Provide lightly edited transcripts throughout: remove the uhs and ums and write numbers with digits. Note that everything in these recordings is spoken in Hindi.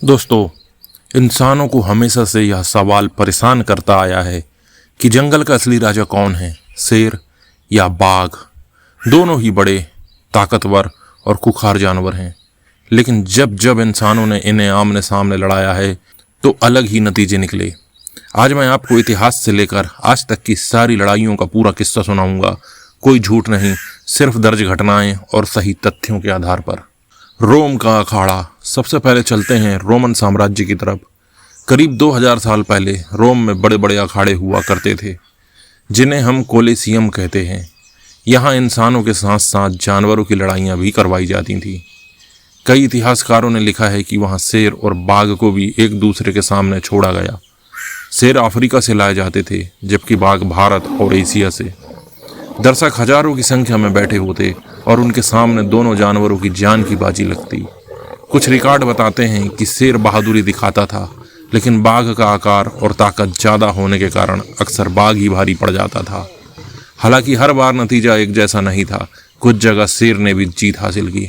दोस्तों, इंसानों को हमेशा से यह सवाल परेशान करता आया है कि जंगल का असली राजा कौन है, शेर या बाघ। दोनों ही बड़े ताकतवर और खुखार जानवर हैं, लेकिन जब जब इंसानों ने इन्हें आमने सामने लड़ाया है तो अलग ही नतीजे निकले। आज मैं आपको इतिहास से लेकर आज तक की सारी लड़ाइयों का पूरा किस्सा सुनाऊंगा। कोई झूठ नहीं, सिर्फ दर्ज घटनाएं और सही तथ्यों के आधार पर। रोम का अखाड़ा। सबसे पहले चलते हैं रोमन साम्राज्य की तरफ। करीब 2000 साल पहले रोम में बड़े बड़े अखाड़े हुआ करते थे, जिन्हें हम कोलिसियम कहते हैं। यहाँ इंसानों के साथ साथ जानवरों की लड़ाइयाँ भी करवाई जाती थीं। कई इतिहासकारों ने लिखा है कि वहाँ शेर और बाघ को भी एक दूसरे के सामने छोड़ा गया। शेर अफ्रीका से लाए जाते थे, जबकि बाघ भारत और एशिया से। दर्शक हजारों की संख्या में बैठे होते और उनके सामने दोनों जानवरों की जान की बाजी लगती। कुछ रिकॉर्ड बताते हैं कि शेर बहादुरी दिखाता था, लेकिन बाघ का आकार और ताकत ज़्यादा होने के कारण अक्सर बाघ ही भारी पड़ जाता था। हालांकि हर बार नतीजा एक जैसा नहीं था, कुछ जगह शेर ने भी जीत हासिल की।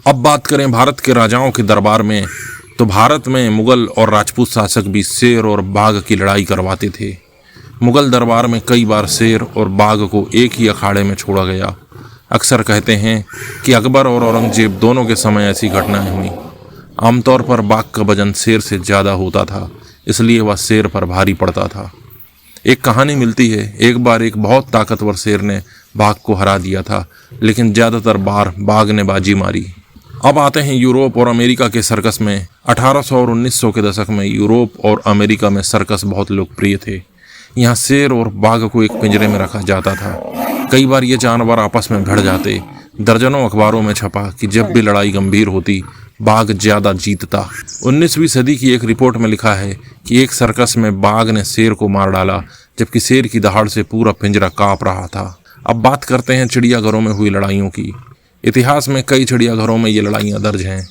अब बात करें भारत के राजाओं के दरबार में, तो भारत में मुगल और राजपूत शासक भी शेर और बाघ की लड़ाई करवाते थे। मुगल दरबार में कई बार शेर और बाघ को एक ही अखाड़े में छोड़ा गया। अक्सर कहते हैं कि अकबर और औरंगजेब दोनों के समय ऐसी घटनाएं हुई। आमतौर पर बाघ का वजन शेर से ज़्यादा होता था, इसलिए वह शेर पर भारी पड़ता था। एक कहानी मिलती है, एक बार एक बहुत ताकतवर शेर ने बाघ को हरा दिया था, लेकिन ज़्यादातर बार बाघ ने बाजी मारी। अब आते हैं यूरोप और अमेरिका के सर्कस में। 1800 और 1900 के दशक में यूरोप और अमेरिका में सर्कस बहुत लोकप्रिय थे। यहाँ शेर और बाघ को एक पिंजरे में रखा जाता था। कई बार ये जानवर आपस में भिड़ जाते। दर्जनों अखबारों में छपा कि जब भी लड़ाई गंभीर होती, बाघ ज़्यादा जीतता। 19वीं सदी की एक रिपोर्ट में लिखा है कि एक सर्कस में बाघ ने शेर को मार डाला, जबकि शेर की दहाड़ से पूरा पिंजरा कांप रहा था। अब बात करते हैं चिड़ियाघरों में हुई लड़ाइयों की। इतिहास में कई चिड़ियाघरों में ये लड़ाइयाँ दर्ज हैं।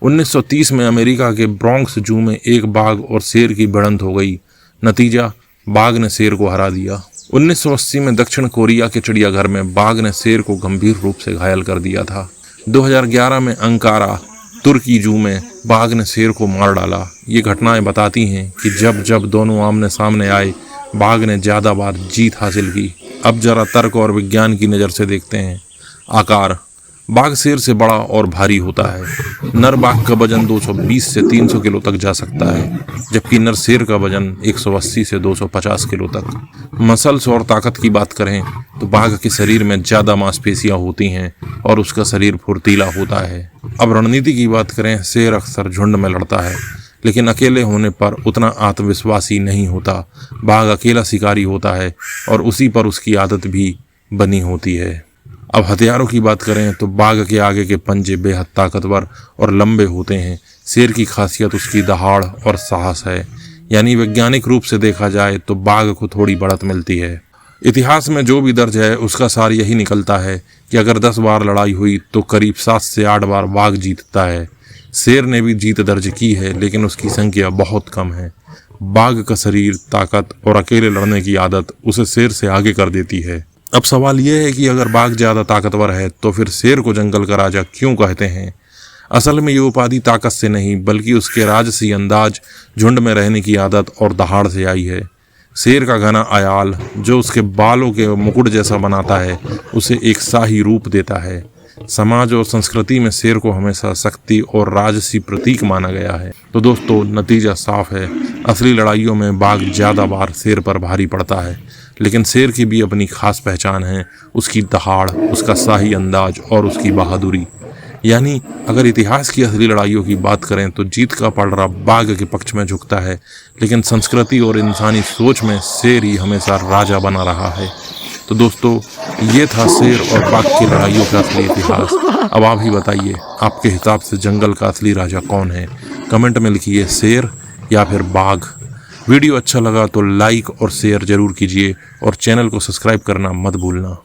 1930 में अमेरिका के ब्रोंक्स जू में एक बाघ और शेर की भिड़ंत हो गई। नतीजा, बाघ ने शेर को हरा दिया। 1980 में दक्षिण कोरिया के चिड़ियाघर में बाघ ने शेर को गंभीर रूप से घायल कर दिया था। 2011 में अंकारा, तुर्की जू में बाघ ने शेर को मार डाला। ये घटनाएं बताती हैं कि जब जब दोनों आमने सामने आए, बाघ ने ज़्यादा बार जीत हासिल की। अब जरा तर्क और विज्ञान की नज़र से देखते हैं। आकार। बाघ शेर से बड़ा और भारी होता है। नर बाघ का वजन 220 से 300 किलो तक जा सकता है, जबकि नर शेर का वजन 180 से 250 किलो तक। मसल्स और ताकत की बात करें तो बाघ के शरीर में ज़्यादा मांसपेशियां होती हैं और उसका शरीर फुर्तीला होता है। अब रणनीति की बात करें, शेर अक्सर झुंड में लड़ता है, लेकिन अकेले होने पर उतना आत्मविश्वासी नहीं होता। बाघ अकेला शिकारी होता है और उसी पर उसकी आदत भी बनी होती है। अब हथियारों की बात करें तो बाघ के आगे के पंजे बेहद ताकतवर और लंबे होते हैं। शेर की खासियत उसकी दहाड़ और साहस है, यानी वैज्ञानिक रूप से देखा जाए तो बाघ को थोड़ी बढ़त मिलती है। इतिहास में जो भी दर्ज है उसका सार यही निकलता है कि अगर 10 बार लड़ाई हुई तो करीब 7 से 8 बार बाघ जीतता है। शेर ने भी जीत दर्ज की है, लेकिन उसकी संख्या बहुत कम है। बाघ का शरीर, ताकत और अकेले लड़ने की आदत उसे शेर से आगे कर देती है। अब सवाल यह है कि अगर बाघ ज़्यादा ताकतवर है तो फिर शेर को जंगल का राजा क्यों कहते हैं? असल में ये उपाधि ताकत से नहीं, बल्कि उसके राजसी अंदाज, झुंड में रहने की आदत और दहाड़ से आई है। शेर का घना आयाल, जो उसके बालों के मुकुट जैसा बनाता है, उसे एक शाही रूप देता है। समाज और संस्कृति में शेर को हमेशा शक्ति और राजसी प्रतीक माना गया है। तो दोस्तों, नतीजा साफ है। असली लड़ाइयों में बाघ ज़्यादा बार शेर पर भारी पड़ता है, लेकिन शेर की भी अपनी खास पहचान है, उसकी दहाड़, उसका शाही अंदाज और उसकी बहादुरी। यानी अगर इतिहास की असली लड़ाइयों की बात करें तो जीत का पलड़ा बाघ के पक्ष में झुकता है, लेकिन संस्कृति और इंसानी सोच में शेर ही हमेशा राजा बना रहा है। तो दोस्तों, ये था शेर और बाघ की लड़ाइयों का असली इतिहास। अब आप ही बताइए, आपके हिसाब से जंगल का असली राजा कौन है? कमेंट में लिखिए, शेर या फिर बाघ। वीडियो अच्छा लगा तो लाइक और शेयर जरूर कीजिए और चैनल को सब्सक्राइब करना मत भूलना।